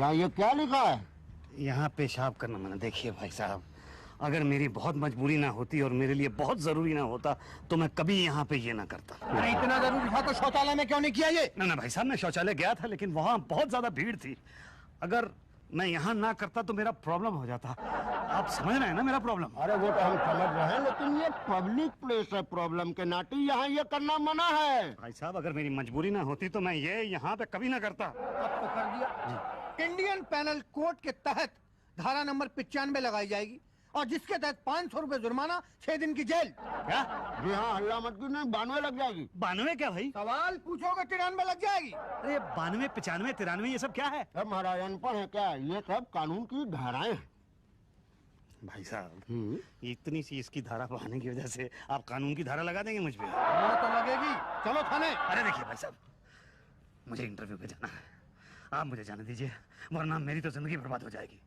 यहाँ ये क्या लिखा है? यहाँ पेशाब करना मना। देखिए भाई साहब, अगर मेरी बहुत मजबूरी ना होती और मेरे लिए बहुत जरूरी ना होता तो मैं कभी यहाँ पे ये ना करता। अरे इतना जरूरी था तो शौचालय में क्यों नहीं किया ये? ना भाई साहब, मैं शौचालय गया था लेकिन वहाँ बहुत ज्यादा भीड़ थी। अगर मैं यहाँ ना करता तो मेरा प्रॉब्लम हो जाता। आप समझ रहे हैं ना मेरा प्रॉब्लम? अरे वो तो हम समझ रहे हैं, लेकिन ये पब्लिक प्लेस है, प्रॉब्लम के नाते यहाँ ये करना मना है। भाई साहब, अगर मेरी मजबूरी ना होती तो मैं ये यहाँ पे कभी ना करता। अब तो कर दिया। इंडियन पेनल कोड के तहत धारा नंबर 95 लगाई जाएगी और जिसके तहत 500 रुपए जुर्माना, 6 दिन की जेल। क्या? जी हाँ, हल्ला मत की, नहीं 92 लग जाएगी। 92 क्या भाई? सवाल पूछोगे 93 लग जाएगी। अरे 92, 95, 93 ये सब क्या है? अब महाराज अनपढ़ है क्या? ये सब कानून की धाराएं हैं। भाई साहब, इतनी सी इसकी धारा बढ़ाने की वजह से आप कानून की धारा लगा देंगे मुझ पे? वो तो लगेगी। चलो थाने। अरे देखिए भाई साहब, मुझे इंटरव्यू पे जाना है, आप मुझे जाने दीजिए वरना मेरी तो जिंदगी बर्बाद हो जाएगी।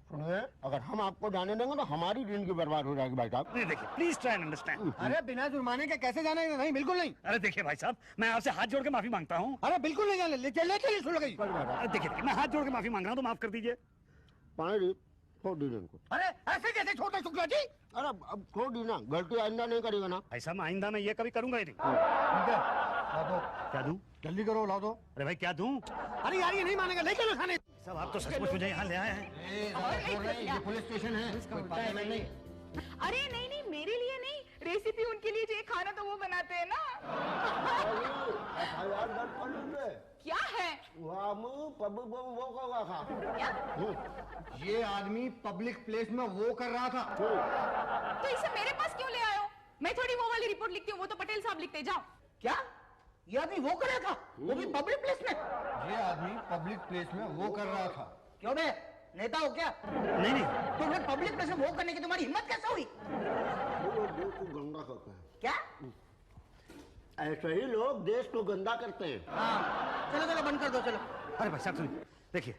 अगर हम आपको जाने देंगे तो हमारी जिंदगी बर्बाद हो जाएगी भाई साहब। नहीं देखिए, प्लीज ट्राई एंड अंडरस्टैंड। अरे बिना जुर्माने के कैसे जाने? नहीं, बिल्कुल नहीं। अरे देखिए भाई साहब, मैं आपसे हाथ जोड़ के माफी मांगता हूँ। अरे बिल्कुल नहीं जाने। ले चलिए सुन गई। अरे देखिए, मैं हाथ जोड़ के माफी मांग रहा हूँ, तो माफ कर दीजिए। पानी छोड़ दीजिए इनको। अरे ऐसे कैसे छोड़ दे शुक्ला जी? अरे अब छोड़ दी ना, गलती आइंदा नहीं करेगा ना। भाई साहब, आइंदा मैं ये कभी करूंगा ही नहीं। ठीक है, ला दो। क्या दूं? जल्दी करो, ला दो। अरे भाई क्या दूं? अरे यार ये नहीं मानेगा, ले चलो थाने। साहब आप तो सचमुच मुझे यहाँ ले आए हैं। ये पुलिस स्टेशन है, कोई पागल नहीं। अरे नहीं नहीं, मेरे लिए नहीं, रेसिपी उनके लिए चाहिए, खाना तो वो बनाते हैं ना। क्या है? ये आदमी पब्लिक प्लेस में वो कर रहा था। तो इसे मेरे पास क्यों ले आए हो? मैं थोड़ी वो वाली रिपोर्ट लिखती हूँ, वो तो पटेल साहब लिखते हैं। जाओ। क्या? ये आदमी वो कर रहा था, वो भी पब्लिक प्लेस में? ये आदमी पब्लिक प्लेस में वो कर रहा था। क्यों बे, नेता हो क्या? नहीं नहीं, तो फिर पब्लिक प्लेस में वो करने की तुम्हारी हिम्मत कैसे हुई? गंदा करते हैं क्या? ऐसे ही लोग देश को गंदा करते हैं। हाँ, चलो चलो बंद कर दो, चलो। अरे भाई साहब सुनिए, देखिए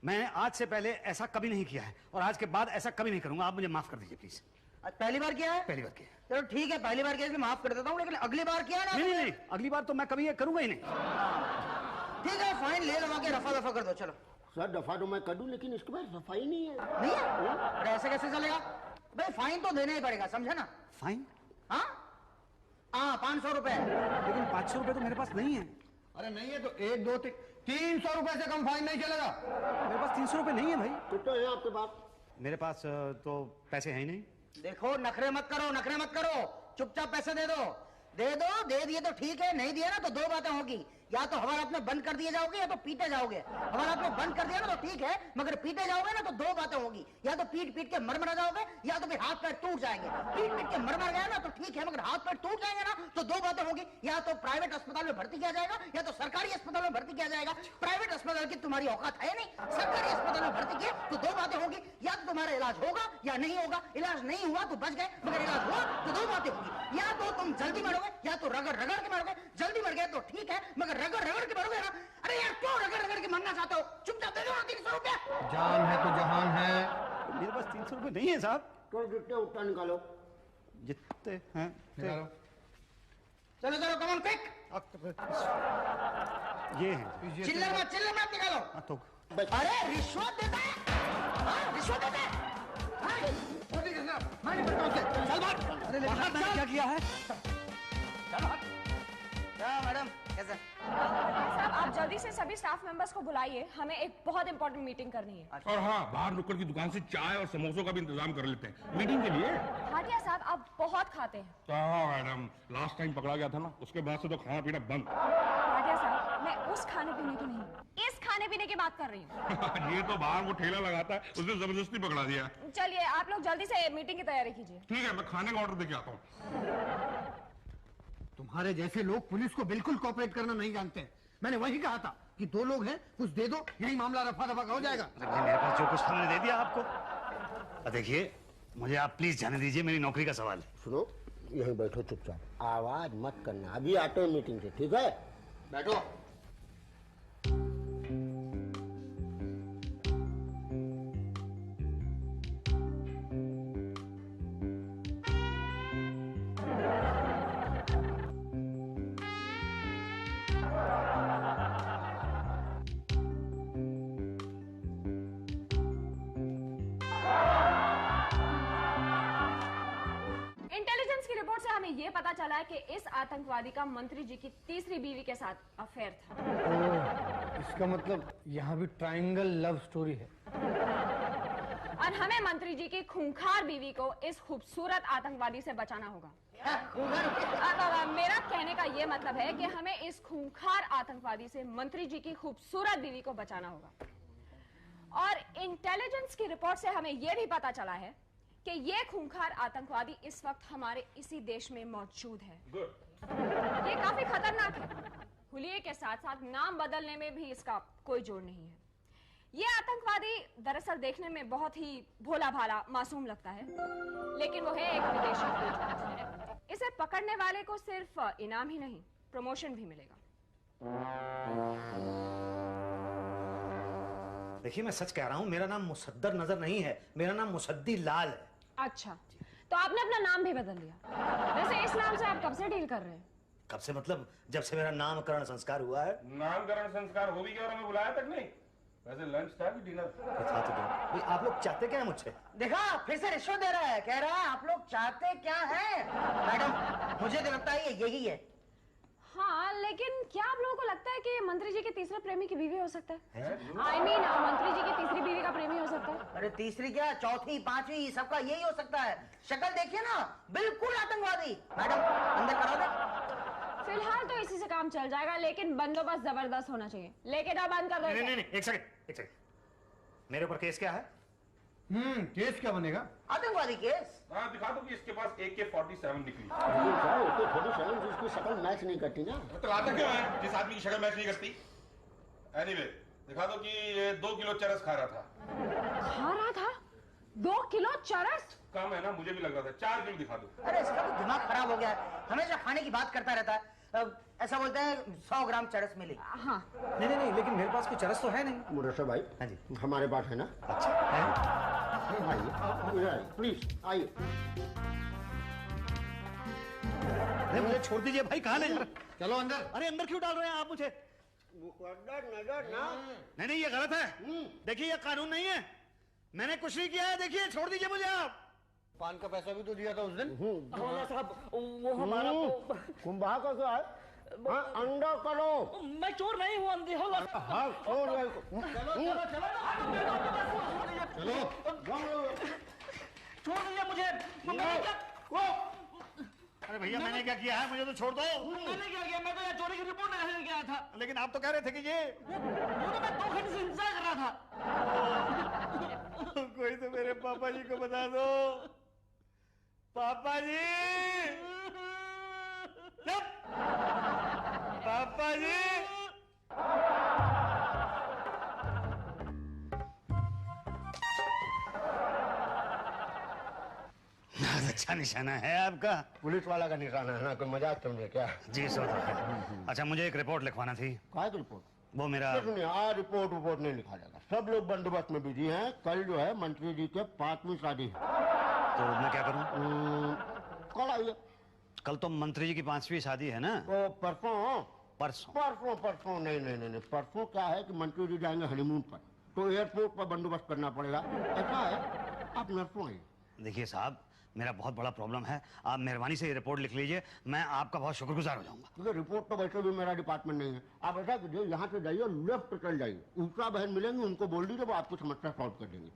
मैं आज से पहले ऐसा कभी नहीं किया है और आज के बाद ऐसा कभी नहीं करूंगा। आप मुझे माफ कर दीजिए प्लीज। आज पहली बार किया है? पहली बार किया। चलो ठीक है, पहली बार किया इसलिए माफ कर देता हूँ, लेकिन अगली बार किया ना? नहीं, अगली बार तो मैं कभी ये करूंगा ही नहीं। ठीक है, फाइन ले लगा के रफा दफा कर दो, चलो। सर दफा तो मैं कर दूं, लेकिन इसके बाद सफाई नहीं है। नहीं है? अरे ऐसे कैसे चलेगा भाई? फाइन तो देना ही पड़ेगा, समझे ना? फाइन? हाँ 500 रुपए। लेकिन 500 रुपए तो मेरे पास नहीं है। अरे नहीं है तो 1 2 300 रुपए से कम फाइन नहीं चलेगा। मेरे पास 300 रुपए नहीं है भाई। कितने हैं आपके पास? मेरे पास तो पैसे हैं ही नहीं। देखो नखरे मत करो, नखरे मत करो, चुपचाप पैसे दे दो। दे दो, दे दिए तो ठीक है, नहीं दिया ना तो दो बातें होगी, या तो हमारे हाथ में बंद कर दिए जाओगे या तो पीटे जाओगे। हमारे हाथ में बंद कर दिया ना तो ठीक है, मगर पीटे जाओगे ना तो दो बातें होगी, या तो पीट पीट के मरमरा जाओगे या तो फिर हाथ पैर टूट जाएंगे। पीट पीट के मरमर गया ना तो ठीक है, मगर हाथ पैर टूट जाएंगे ना तो दो बातें होगी, या तो प्राइवेट अस्पताल में भर्ती किया जाएगा या तो सरकारी अस्पताल में भर्ती किया जाएगा। प्राइवेट अस्पताल की तुम्हारी औकात है नहीं, सरकारी अस्पताल में भर्ती किया तो दो बातें होगी, या तो तुम्हारा इलाज होगा या नहीं होगा। इलाज नहीं हुआ तो बच गए, मगर इलाज हुआ तो दो बातें होगी, या तो तुम जल्दी मरोगे या तो रगड़ रगड़ के मरोगे। जल्दी मर गए तो ठीक है, मगर रगड़ रगड़ के मरोगे ना। अरे यार क्यों रगड़ रगड़ के मरना चाहते हो? चुपचाप दे दो 300 रुपया। जान है तो जहान है। मेरे पास 300 रुपए नहीं है साहब। तो जितने उतना निकालो। जितने हैं निकालो। चलो चलो कम ऑन क्विक। ये हैं। चिल्लर मत निकालो। तो अरे रिश्वत देता है? हाँ, रिश्वत देता है? हाँ? मैं नहीं करता उससे। चल भाग। अरे मैंने क्या किया है? क्या मैडम कैसे? साहब आप जल्दी से सभी स्टाफ मेंबर्स को बुलाइए, हमें एक बहुत इंपॉर्टेंट मीटिंग करनी है। और हाँ, बाहर नुक्कड़ की दुकान से चाय और समोसों का भी इंतजाम कर लेते हैं मीटिंग के लिए। भाटिया साहब आप बहुत खाते हैं। हाँ मैडम, लास्ट टाइम पकड़ा गया था ना, उसके बाद से तो खाना पीना बंद। भाटिया साहब मैं उस खाने पीने की नहीं, इस खाने पीने की बात कर रही हूँ। ये तो बाहर वो ठेला लगाता है, उसने जबरदस्ती पकड़ा दिया। चलिए आप लोग जल्दी से मीटिंग की तैयारी कीजिए। ठीक है, मैं खाने का ऑर्डर देके आता हूँ। तुम्हारे जैसे लोग पुलिस को बिल्कुल कोऑपरेट करना नहीं जानते हैं। मैंने वही कहा था कि 2 लोग हैं, कुछ दे दो, यही मामला रफा दफा का हो जाएगा। अरे भाई मेरे पास जो कुछ था मैंने दे दिया आपको। देखिए मुझे आप प्लीज जाने दीजिए, मेरी नौकरी का सवाल है। सुनो, यहीं बैठो चुपचाप, आवाज मत करना, अभी आते हैं मीटिंग से, ठीक है? बैठो। से हमें ये पता चला है कि इस आतंकवादी का मंत्री जी की तीसरी बीवी के साथ अफेयर था। इसका मतलब यहाँ भी ट्रायंगल लव स्टोरी है। और हमें मंत्री जी की खूंखार बीवी को इस खूबसूरत आतंकवादी से बचाना होगा। मेरा कहने का ये मतलब है कि हमें इस खूंखार आतंकवादी से मंत्री जी की खूबसूरत बीवी को बचाना होगा। और इंटेलिजेंस की रिपोर्ट से हमें यह भी पता चला है कि ये खूंखार आतंकवादी इस वक्त हमारे इसी देश में मौजूद है। ये काफी खतरनाक है। हुलिये के साथ साथ नाम बदलने में भी इसका कोई जोड़ नहीं है। ये आतंकवादी दरअसल देखने में बहुत ही भोला भाला मासूम लगता है, लेकिन वो है एक विदेशी एजेंट। इसे पकड़ने वाले को सिर्फ इनाम ही नहीं, प्रमोशन भी मिलेगा। देखिए, मैं सच कह रहा हूँ, मेरा नाम मुसद्दर नजर नहीं है, मेरा नाम मुसद्दी लाल है। अच्छा, तो आपने अपना नाम भी बदल लिया। वैसे इस नाम से आप कब से डील कर रहे हैं? कब से मतलब जब से मेरा नामकरण संस्कार हुआ है। नामकरण संस्कार हो भी गया और हमें बुलाया तक नहीं। वैसे लंच था कि डिनर? था तो भाई, आप लोग चाहते क्या है मुझसे? देखा, फिर से रिश्वत दे रहा है। कह रहा है आप लोग चाहते क्या है? मैडम, मुझे तो लगता है ये यही है। हाँ, लेकिन क्या आप लोगों को लगता है कि मंत्री जी के तीसरे प्रेमी की बीवी हो सकता है? I mean, मंत्री जी की तीसरी बीवी का प्रेमी हो सकता है? अरे तीसरी क्या, चौथी, पांचवी, सबका यही हो सकता है। शक्ल देखिए ना, बिल्कुल आतंकवादी। मैडम, अंदर करा दे। फिलहाल तो इसी से काम चल जाएगा, लेकिन बंदोबस्त जबरदस्त होना चाहिए। लेके जाओ, बंद कर दो। नहीं, एक सेकंड। मेरे ऊपर केस क्या है? केस क्या बनेगा? आतंकवादी केस। हाँ, दिखा दो कि इसके पास AK-47 निकली। उसकी शक्ल मैच नहीं करती ना। तो लाता क्यों है जिस आदमी की शक्ल मैच नहीं करती? एनीवे, दिखा दो कि ये 2 किलो चरस खा रहा था। खा रहा था? 2 किलो चरस? कम है ना, मुझे भी लग रहा था। 4 किलो दिखा दो। अरे इसका तो दिमाग खराब हो गया है, हमेशा खाने की बात करता रहता है। ऐसा बोलते हैं 100 ग्राम चरस मिली। हाँ। नहीं, लेकिन मेरे पास कोई चरस तो है नहीं। मुरशद भाई, हाँ जी, हमारे पास है ना। अच्छा है। आइए, प्लीज आइए। मुझे छोड़ दीजिए भाई, कहाँ ले जा? चलो अंदर। अरे अंदर क्यों डाल रहे हैं आप मुझे? नजर ना। नहीं, ये गलत है। देखिए, ये कानून नहीं है। मैंने कुछ नहीं किया है। देखिए, छोड़ दीजिए मुझे आप। पान का पैसा भी तो दिया था उस दिन। हवाला साहब, वो हमारा तो कुंभा का क्या है? हाँ, अंडा करो। मैं चोर नहीं हूँ अंधे हो। हाँ, छोड़ रहे हो। छोड़ दीजिए मुझे। अरे भैया, मैंने क्या किया है? मुझे तो छोड़ दो। मैंने क्या किया? मैं तो यहाँ चोरी की रिपोर्ट लगाने गया था। लेकिन आप तो कह रहे थे कि ये वो तो मैं 2 घंटे से इंतजार कर रहा था। कोई तो मेरे पापा जी को बता दो। पापा जी, पापा जी। अच्छा निशाना है आपका। पुलिस वाला का निशाना है ना, कोई मजाक समझे क्या? जी सो तो है। अच्छा, मुझे एक रिपोर्ट लिखवाना थी। काय की रिपोर्ट? वो मेरा आज रिपोर्ट नहीं लिखा जाएगा। सब लोग बंदोबस्त में बिजी हैं। कल जो है मंत्री जी के 5वीं शादी है। तो मैं क्या करूं? कल आइए। कल तो मंत्री जी की 5वीं शादी है ना? तो परसों नहीं, परसों क्या है कि मंत्री जी जाएंगे हनीमून पर, तो एयरपोर्ट पर बंदोबस्त करना पड़ेगा। ऐसा है, आप नरसों आइए। देखिए साहब, मेरा बहुत बड़ा प्रॉब्लम है। आप मेहरबानी से ये रिपोर्ट लिख लीजिए, मैं आपका बहुत शुक्रगुजार हो जाऊंगा। क्योंकि रिपोर्ट तो वैसे भी मेरा डिपार्टमेंट नहीं है। आप ऐसा कीजिए, यहाँ से जाइए, लेफ्ट चल जाइए, ऊषा बहन मिलेंगे, उनको बोल दीजिए, वो आपकी समस्या सॉल्व कर देंगे।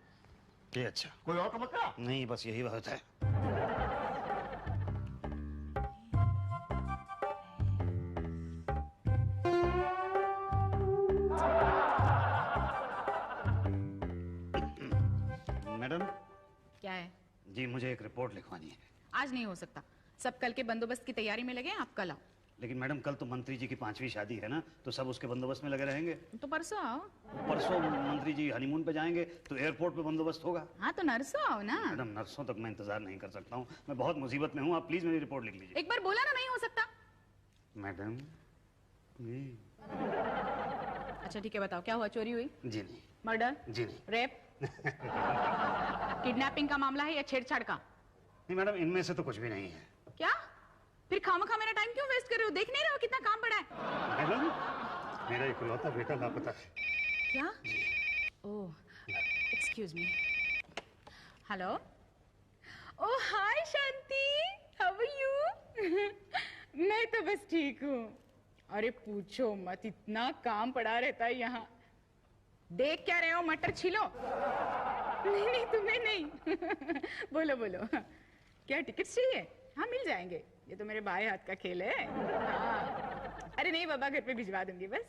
ये अच्छा। कोई और समस्या? नहीं, बस यही बात है। मैडम। क्या है? जी, मुझे एक रिपोर्ट लिखवानी है। आज नहीं हो सकता, सब कल के बंदोबस्त की तैयारी में लगे हैं, आप कल आओ। लेकिन मैडम, कल तो मंत्री जी की 5वीं शादी है ना, तो सब उसके बंदोबस्त में लगे रहेंगे। तो परसों आओ। परसों मंत्री जी हनीमून पे जाएंगे, तो एयरपोर्ट पे बंदोबस्त होगा। हाँ, तो नरसों आओ ना। मैडम, नर्सों तक मैं इंतजार नहीं कर सकता हूँ। मैं बहुत मुसीबत में हूँ, आप प्लीज मेरी रिपोर्ट लिख लीजिए। एक बार बोला ना, नहीं हो सकता। मैडम अच्छा ठीक है, बताओ क्या हुआ? चोरी हुई? जी नहीं। मर्डर? जी नहीं। रेप? किडनैपिंग का मामला है या छेड़छाड़ का? नहीं मैडम, इनमें से तो कुछ भी नहीं है। क्या? फिर खामखा मेरा टाइम क्यों वेस्ट कर रहे हो? देख नहीं रहे हो कितना काम पड़ा है? मैडम, मेरा इकलौता बेटा लापता है। क्या? Oh, excuse me. Hello. Oh hi Shanti, how are you? मैं तो बस ठीक हूँ। अरे पूछो मत, इतना काम पड़ा रहता है यहाँ। देख क्या रहे हो, मटर छिलो। नहीं नहीं तुम्हें नहीं। बोलो बोलो, क्या टिकट चाहिए? हाँ मिल जाएंगे, ये तो मेरे बाएं हाथ का खेल है। हाँ। अरे नहीं बाबा, घर पे भिजवा दूंगी बस।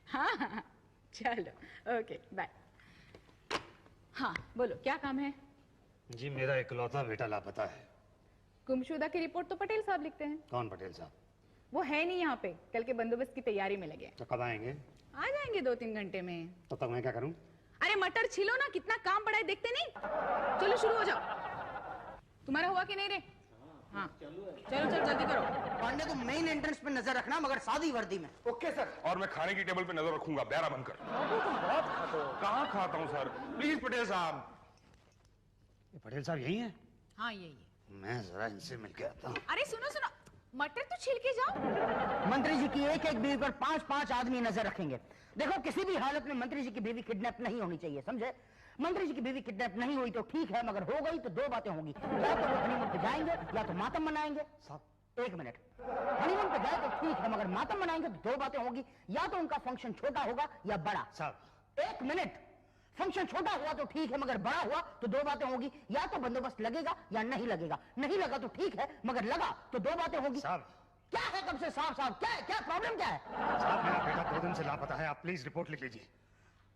हाँ हाँ चलो ओके बाय। हाँ बोलो क्या काम है? जी मेरा इकलौता बेटा लापता है। गुमशुदा की रिपोर्ट तो पटेल साहब लिखते हैं। कौन पटेल साहब? वो है नहीं यहाँ पे, कल के बंदोबस्त की तैयारी में लगे। तो कब आएंगे? आ जाएंगे 2-3 घंटे में। तब तक मैं क्या करूं? अरे मटर छिलो ना, कितना काम पड़ा है देखते नहीं? चलो शुरू हो जाओ। तुम्हारा हुआ कि नहीं रे? हाँ चलो चलो जल्दी करो। पांडे तुम मेन एंट्रेंस पे नजर रखना, मगर सादी वर्दी में। Okay sir. और मैं खाने की टेबल पे नजर रखूंगा, बैरा बनकर। तुम बहुत खाते हो। कहाँ खाता हूँ सर? प्लीज पटेल साहब। ये पटेल साहब यही हैं? हाँ यही। मैं जरा इनसे मिल के आता हूँ। अरे सुनो सुनो, मटर तो छिल के जाओ। मंत्री जी की एक एक बीवी पर 5-5 आदमी नजर रखेंगे। देखो किसी भी हालत में मंत्री जी की बीवी किडनैप नहीं होनी चाहिए, समझे? मंत्री जी की बीवी किडनैप नहीं हुई तो ठीक है, मगर हो गई तो 2 बातें होंगी। या तो वो हनीमून पे जाएंगे या तो मातम मनाएंगे। साहब 1 मिनट, हनीमून पे गए तो ठीक है, मगर मातम मनाएंगे तो 2 बातें होंगी। या तो उनका फंक्शन छोटा होगा या बड़ा। साहब 1 मिनट, फंक्शन छोटा हुआ तो ठीक है, मगर बड़ा हुआ तो 2 बातें होगी। या तो बंदोबस्त लगेगा या नहीं लगेगा। नहीं लगा तो ठीक है, मगर लगा तो 2 बातें होगी। साहब क्या है कब से साहब साहब? क्या प्रॉब्लम क्या है? साहब मेरा बेटा 2 दिन से लापता है, आप प्लीज रिपोर्ट लिख लीजिए।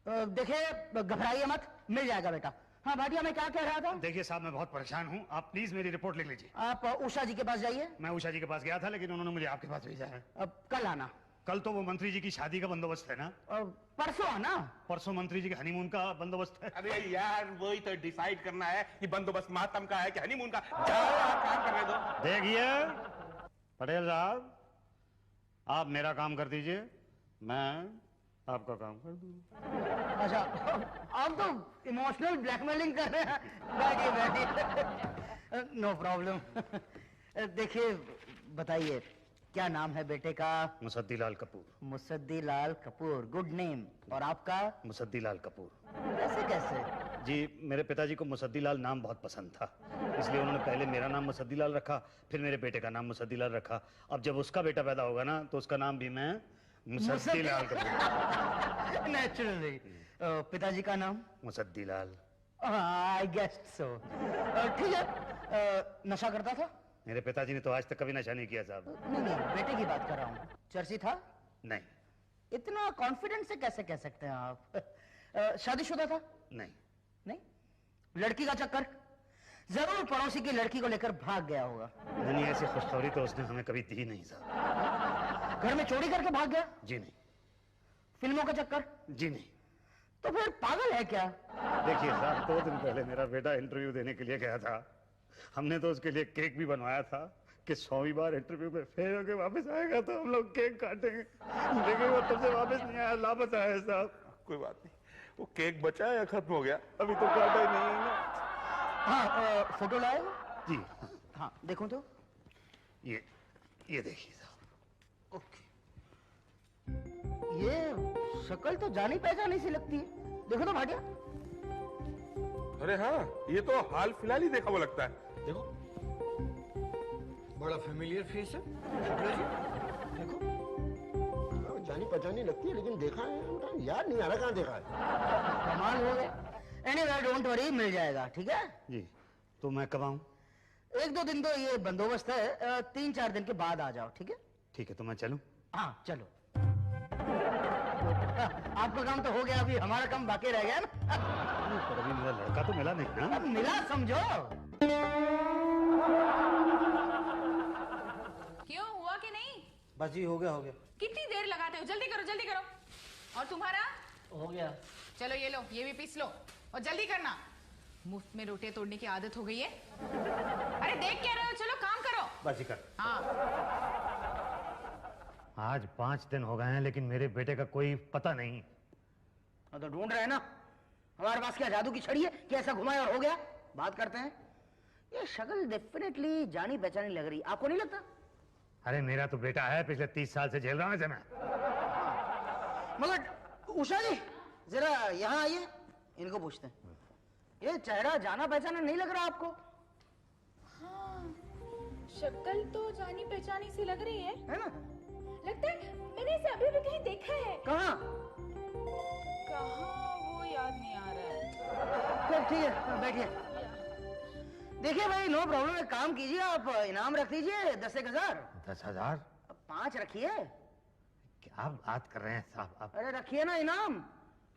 देखिए घबराइए मत, मिल जाएगा बेटा। हाँ भाटिया मैं क्या कह रहा था? देखिए साहब मैं बहुत परेशान हूँ, आप प्लीज मेरी रिपोर्ट लिख लीजिए। आप उषा जी के पास जाइए। मैं उषा जी के पास गया था, लेकिन उन्होंने मुझे आपके पास भेजा है। अब कल आना। कल तो वो मंत्री जी की शादी का बंदोबस्त है ना? परसों आना। परसों मंत्री जी के हनीमून का बंदोबस्त है। अरे यार वही तो डिसाइड करना है कि बंदोबस्त मातम का है कि हनीमून का। काम करने दो। देखिए पटेल साहब, आप मेरा काम कर दीजिए, मैं आपका काम कर दूंगा। अच्छा आप तो इमोशनल ब्लैकमेलिंग कर रहे हैं। बैठिए बैठिए, नो प्रॉब्लम। देखिए बताइए क्या नाम है बेटे का? मुसद्दी लाल कपूर। Musaddi Lal Kapoor, good name. और आपका? मुसद्दी लाल कपूर। कैसे कैसे? जी मेरे पिताजी को मुसद्दी लाल नाम बहुत पसंद था, इसलिए उन्होंने पहले मेरा नाम मुसद्दी लाल रखा, फिर मेरे बेटे का नाम मुसद्दी लाल रखा। अब जब उसका बेटा पैदा होगा ना तो उसका नाम भी मैं मुसद्दी लाल कपूर। नेचुरली। पिताजी का नाम? Musaddi Lal. I guess so. ठीक है। नशा करता था? मेरे पिताजी ने तो आज तक कभी नशा नहीं किया साहब। नहीं बेटे की बात कर रहा हूँ। चर्ची था? नहीं। इतना कॉन्फिडेंस से कैसे कह सकते हैं आप? शादीशुदा था? नहीं। नहीं। लड़की का चक्कर? जरूर पड़ोसी की लड़की को लेकर भाग गया होगा। नहीं ऐसी खुशखबरी तो उसने हमें कभी दी नहीं साहब। घर में चोरी करके भाग गया? जी नहीं। फिल्मों का चक्कर? जी नहीं। तो फिर पागल है क्या? देखिए साहब 2 दिन पहले मेरा बेटा इंटरव्यू देने के लिए गया था, हमने तो उसके लिए केक भी बनवाया था कि 100वीं बार इंटरव्यू में फेल होके वापस आएगा तो हम लोग केक काटेंगे, लेकिन वो तब से वापस नहीं आया, लापता है साहब। कोई बात नहीं, वो केक बचा है या खत्म हो गया? अभी तो काटा ही नहीं है ना। हाँ फोटो लाए? जी हाँ देखो तो। ये देखिए साहब। ओके, ये शक्ल तो जानी पहचानी सी लगती है। देखो तो भाटिया। अरे हाँ, ये तो हाल फिलहाल ही देखा वो लगता है। देखो बड़ा फेमिलियर फेस है शुक्ला जी, देखो। जानी पहचानी लगती है, लेकिन देखा है याद नहीं आ रहा कहाँ देखा है। कमाल हो गए। एनीवे डोंट वरी, मिल जाएगा ठीक है जी। तो मैं कब आऊं? 1-2 दिन तो ये बंदोबस्त है, 3-4 दिन के बाद आ जाओ ठीक है? ठीक है, तो मैं चलूं? हाँ चलो। आपका काम तो हो गया, अभी हमारा काम बाकी रह गया ना। पर अभी मेरा लड़का तो मिला नहीं ना। अब मिला समझो। क्यों, हुआ कि नहीं? बस जी हो गया। कितनी देर लगाते हो? जल्दी करो। और तुम्हारा? हो गया। चलो ये लो, ये भी पीस लो और जल्दी करना, मुफ्त में रोटियां तोड़ने की आदत हो गई है। अरे देख क्या रहे हो, चलो काम करो। बस ही कर। हाँ आज 5 दिन हो गए हैं लेकिन मेरे बेटे का कोई पता नहीं। तो ढूंढ रहे हैं ना, हमारे पास क्या जादू की छड़ी है कि ऐसा घुमाए और हो गया? बात करते हैं। ये शक्ल डेफिनेटली जानी पहचानी लग रही, आपको नहीं लगता? अरे मेरा तो बेटा है, पिछले 30 साल से झेल रहा हूं मैं। मगर उषा जी जरा यहाँ आइए, इनको पूछते हैं। ये चेहरा जाना पहचाना नहीं लग रहा आपको? हाँ, शक्ल तो जानी पहचानी सी लग रही है ना? लगता है मैंने इसे अभी भी कहीं देखा है। कहाँ? कहाँ वो याद नहीं आ रहा है। ठीक है, बैठिए। देखिए भाई, नो प्रॉब्लम, एक काम कीजिए, आप इनाम रख दीजिए 10,000। 10,000? 5 रखिए। क्या बात कर रहे हैं साहब आप? अरे रखिए ना इनाम।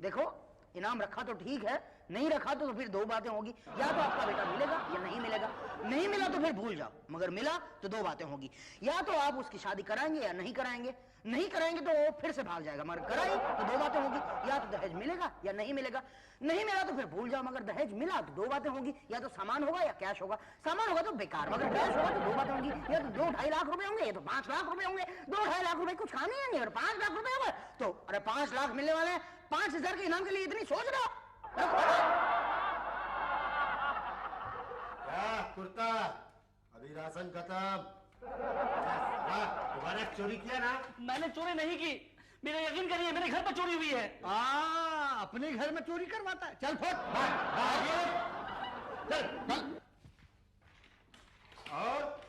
देखो, इनाम रखा तो ठीक है, नहीं रखा तो फिर 2 बातें होगी, या तो आपका बेटा मिलेगा या नहीं मिलेगा। नहीं मिला तो फिर भूल जाओ, मगर मिला तो 2 बातें होगी, या तो आप उसकी शादी कराएंगे या नहीं कराएंगे। नहीं कराएंगे तो वो फिर से भाग जाएगा, मगर कराई तो 2 बातें होगी, या तो दहेज मिलेगा या नहीं मिलेगा। नहीं मिला तो फिर भूल जाओ, मगर दहेज मिला तो 2 बातें होगी, या तो सामान होगा या कैश होगा। सामान होगा तो बेकार, मगर कैश होगा तो 2 बातें होंगी, या तो 2-2.5 लाख रुपए होंगे, या तो 5 लाख रुपए होंगे। 2-2.5 लाख रुपए कुछ काम नहीं आएंगे, और 5 लाख रुपए होगा तो अरे 5 लाख मिलने वाले हैं, 5,000 के इनाम के लिए इतनी सोच रहे हो? कुर्ता अभी राशन खत्म। दोबारा चोरी किया ना? मैंने चोरी नहीं की, मेरा यकीन करिए, मेरे घर पर चोरी हुई है। अपने घर में चोरी करवाता है। चल फुट, चल चल। और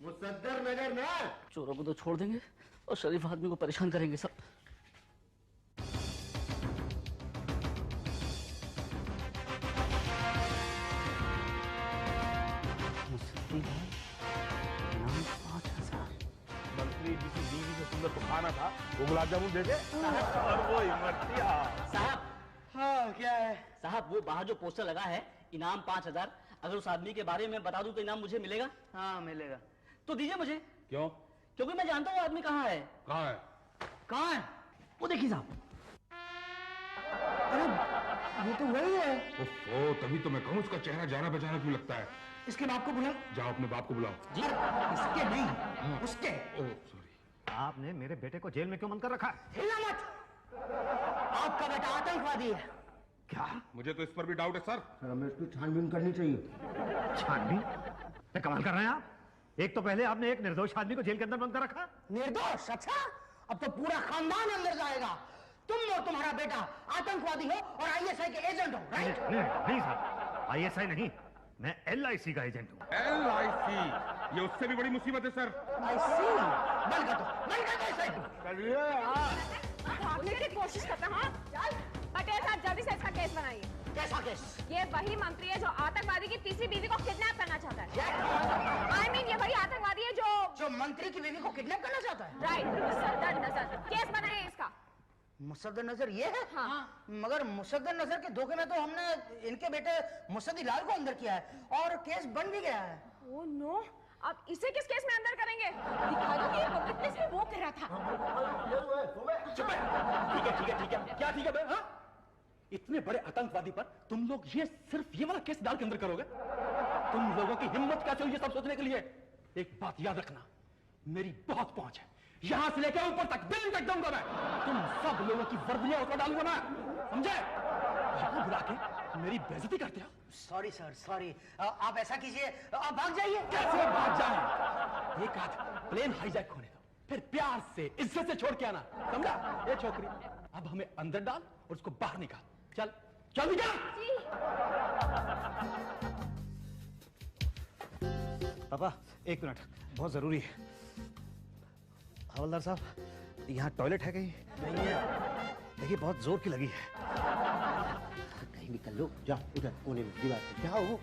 मुसद्दर नगर में चोरों को तो छोड़ देंगे और शरीफ आदमी को परेशान करेंगे सब। मंत्री जी की बीवी से सुंदर तो खाना था, वो गुलाब जामुन दे दे और वो इमरतिया। साहब, हाँ क्या है? साहब वो बाहर जो पोस्टर लगा है, इनाम 5,000, अगर उस आदमी के बारे में बता दूं तो इनाम मुझे मिलेगा? हाँ मिलेगा। तो दीजिए मुझे। क्यों? क्योंकि मैं जानता हूँ आदमी कहाँ है। कहाँ है? कहाँ है? वो देखिए साहब। अरे ये तो वही है। ओह, तभी तो मैं कहूँ उसका चेहरा जाना पहचाना क्यों लगता है। इसके बाप को बुला। जाओ अपने बाप को बुलाओ। जी इसके नहीं, उसके। Oh sorry. आपने मेरे बेटे को जेल में क्यों बंद कर रखा है? हिलना मत, आपका बेटा आतंकवादी है। क्या? मुझे तो इस पर भी डाउट है सर। सर, हमें इसकी छानबीन करनी चाहिए। छानबीन? ये कमाल कर रहे हैं आप। एक तो पहले आपने एक निर्दोष आदमी को जेल के अंदर बंद कर रखा। निर्दोष? अच्छा, अब तो पूरा खानदान अंदर जाएगा। तुम और तुम्हारा बेटा आतंकवादी हो और ISI के एजेंट हो, राइट? नहीं सर, ISI नहीं, मैं LIC का एजेंट हूँ। LIC? ये उससे भी बड़ी मुसीबत है सर। I see। बंद कर दो इसे। भागने की कोशिश करता। हाँ चल पटेल साहब, जल्दी से इसका केस बनाइए। कैसा केस? ये वही मंत्री है जो आतंकवादी की तीसरी बीवी को किडनैप करना चाहता है। I mean, ये वही आतंकवादी है जो मंत्री की बीवी को किडनैप करना चाहता है। राइट, मुसद्दर नजर। केस बनाइए इसका। मुसद्दर नजर ये है? हाँ। मगर मुसद्दर नजर के धोखे में तो हमने इनके बेटे मुसद्दी लाल को अंदर किया है और केस बन भी गया है। ओह नो, अब इसे किस केस में अंदर करेंगे? दिखा दो कि ये पब्लिक प्लेस में वो कह रहा था। चुप है। ठीक है। क्या ठीक है बे? हाँ? इतने बड़े आतंकवादी पर तुम लोग ये सिर्फ ये वाला केस डाल के अंदर करोगे? तुम लोगों की हिम्मत कैसे हुई ये सब सोचने के लिए? एक बात याद रखना, मेरी बहुत पहुंच है, यहां से लेकर ऊपर तक दिल्ली तक दूंगा मैं। तुम सब लोगों की वर्दियां उतर डालूंगा मैं, समझे? यहां बुला के मेरी बेइज्जती करते हो। Sorry sir, sorry. आप ऐसा कीजिए, आप भाग जाइए। कैसे भाग जाए? एक आध प्लेन हाईजैक होने दो, फिर प्यार से इज्जत से छोड़ के आना, समझा? ये छोकरी अब हमें अंदर डाल और उसको बाहर निकाल। चल चल निकाल। पापा 1 मिनट, बहुत जरूरी है। हवलदार साहब, यहाँ टॉयलेट है कहीं? नहीं है। देखिए बहुत जोर की लगी है। कहीं भी कर लो, जा उधर कोने में दीवार पे जाओ।